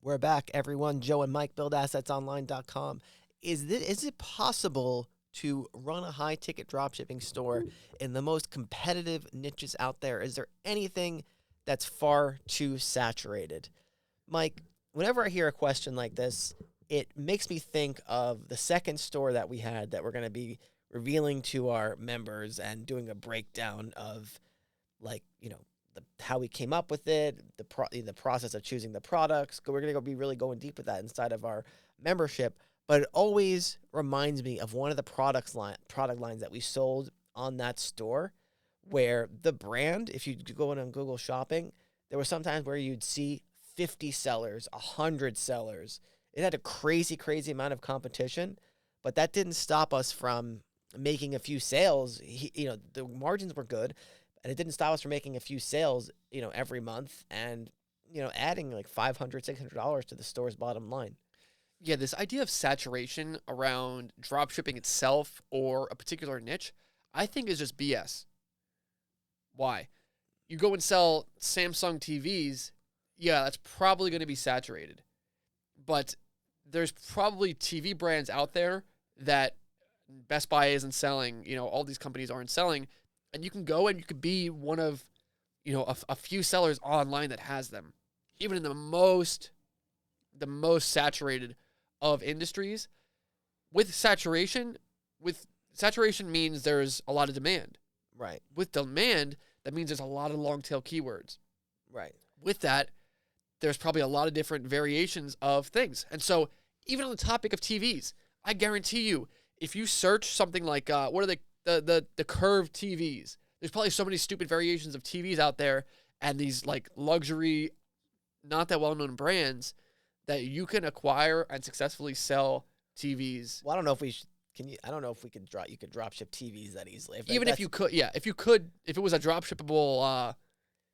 We're back, everyone. Joe and Mike, buildassetsonline.com. Is it possible to run a high ticket dropshipping store in the most competitive niches out there? Is there anything that's far too saturated? Mike, whenever I hear a question like this, it makes me think of the second store that we had that we're going to be revealing to our members and doing a breakdown of, like, how we came up with it, the process of choosing the products. We're going to be really going deep with that inside of our membership. But it always reminds me of one of the product lines that we sold on that store, where the brand, if you go in on Google Shopping, there were some times where you'd see 50 sellers, 100 sellers. It had a crazy, crazy amount of competition, but that didn't stop us from making a few sales. The margins were good, and it didn't stop us from making a few sales, every month, and, adding like $500, $600 to the store's bottom line. Yeah, this idea of saturation around dropshipping itself or a particular niche, I think is just BS. Why? You go and sell Samsung TVs, yeah, that's probably going to be saturated. But there's probably TV brands out there that Best Buy isn't selling, all these companies aren't selling, and you can go and you could be one of, a few sellers online that has them. Even in the most saturated of industries, with saturation means there's a lot of demand. Right. With demand, that means there's a lot of long tail keywords. Right. With that, there's probably a lot of different variations of things. And so even on the topic of TVs, I guarantee you, if you search something like, what are the curved TVs, there's probably so many stupid variations of TVs out there, and these like luxury, not that well-known brands that you can acquire and successfully sell TVs. Well, I don't know if we I don't know if you could drop ship TVs that easily. If it was a drop shippable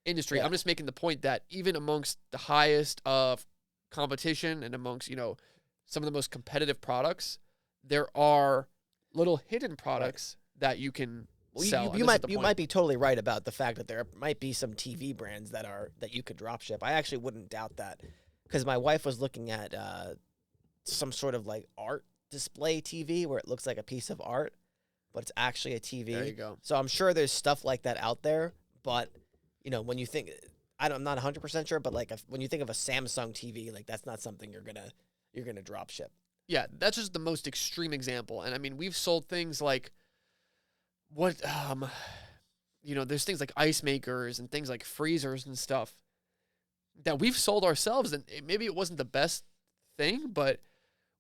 industry. Yeah. I'm just making the point that even amongst the highest of competition and amongst, some of the most competitive products, there are little hidden products that you can sell. You might be totally right about the fact that there might be some TV brands that you could drop ship. I actually wouldn't doubt that, because my wife was looking at some sort of like art display TV where it looks like a piece of art, but it's actually a TV. There you go. So I'm sure there's stuff like that out there, but when you think, I'm not 100% sure, but like when you think of a Samsung TV, like that's not something you're gonna drop ship. Yeah, that's just the most extreme example. And I mean, we've sold things like there's things like ice makers and things like freezers and stuff that we've sold ourselves, and maybe it wasn't the best thing, but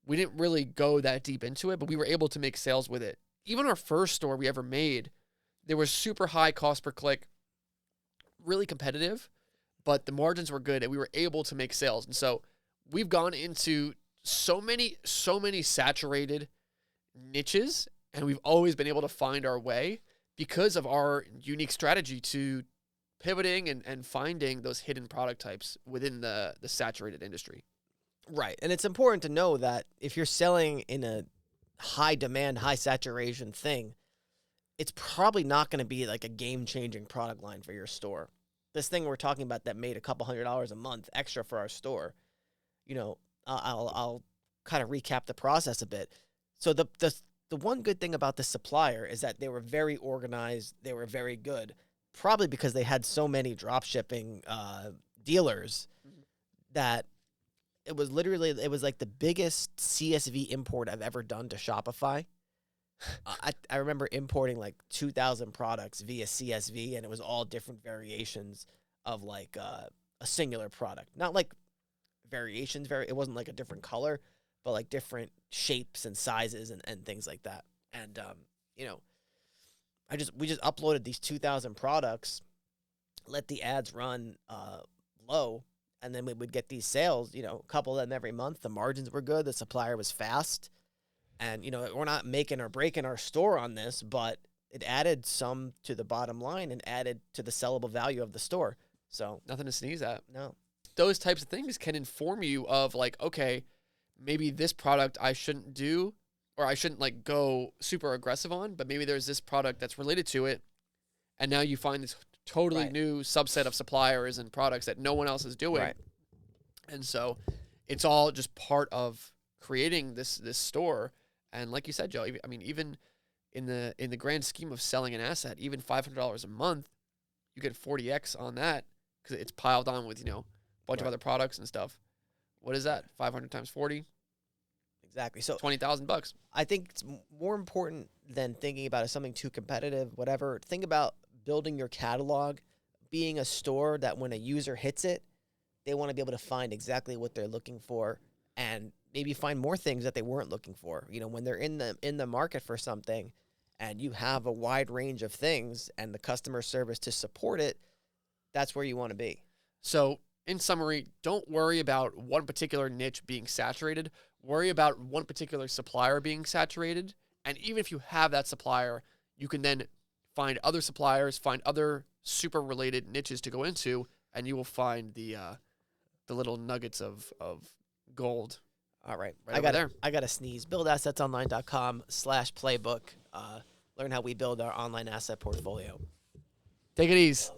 we didn't really go that deep into it, but we were able to make sales with it. Even our first store we ever made, there was super high cost per click, really competitive, but the margins were good and we were able to make sales. And so we've gone into so many saturated niches, and we've always been able to find our way because of our unique strategy to pivoting and finding those hidden product types within the saturated industry. Right. And it's important to know that if you're selling in a high demand, high saturation thing, it's probably not going to be like a game-changing product line for your store. This thing we're talking about that made a couple $100 a month extra for our store, I'll kind of recap the process a bit. So the one good thing about the Supplier is that they were very organized. They were very good, probably because they had so many drop shipping dealers that it was like the biggest CSV import I've ever done to Shopify. I remember importing like 2,000 products via CSV, and it was all different variations of like a singular product. Not like variations, it wasn't like a different color, but like different shapes and sizes and things like that. And we just uploaded these 2,000 products, let the ads run low, and then we would get these sales, a couple of them every month. The margins were good. The Supplier was fast. And, we're not making or breaking our store on this, but it added some to the bottom line and added to the sellable value of the store. So nothing to sneeze at. No. Those types of things can inform you of like, okay, maybe this product I shouldn't do, or I shouldn't like go super aggressive on, but maybe there's this product that's related to it. And now you find this totally new subset of suppliers and products that no one else is doing. Right. And so it's all just part of creating this store. And like you said, Joe, I mean, even in the grand scheme of selling an asset, even $500 a month, you get 40x on that because it's piled on with, a bunch of other products and stuff. What is that? 500 times 40? Exactly. So $20,000. I think it's more important than thinking about it, something too competitive, whatever. Think about building your catalog, being a store that when a user hits it, they want to be able to find exactly what they're looking for and maybe find more things that they weren't looking for. When they're in the market for something and you have a wide range of things and the customer service to support it, that's where you want to be. So, in summary, don't worry about one particular niche being saturated. Worry about one particular supplier being saturated. And even if you have that supplier, you can then find other suppliers, find other super related niches to go into, and you will find the little nuggets of gold. All right. Right over there. I got to sneeze. BuildAssetsOnline.com/playbook. Learn how we build our online asset portfolio. Take it easy.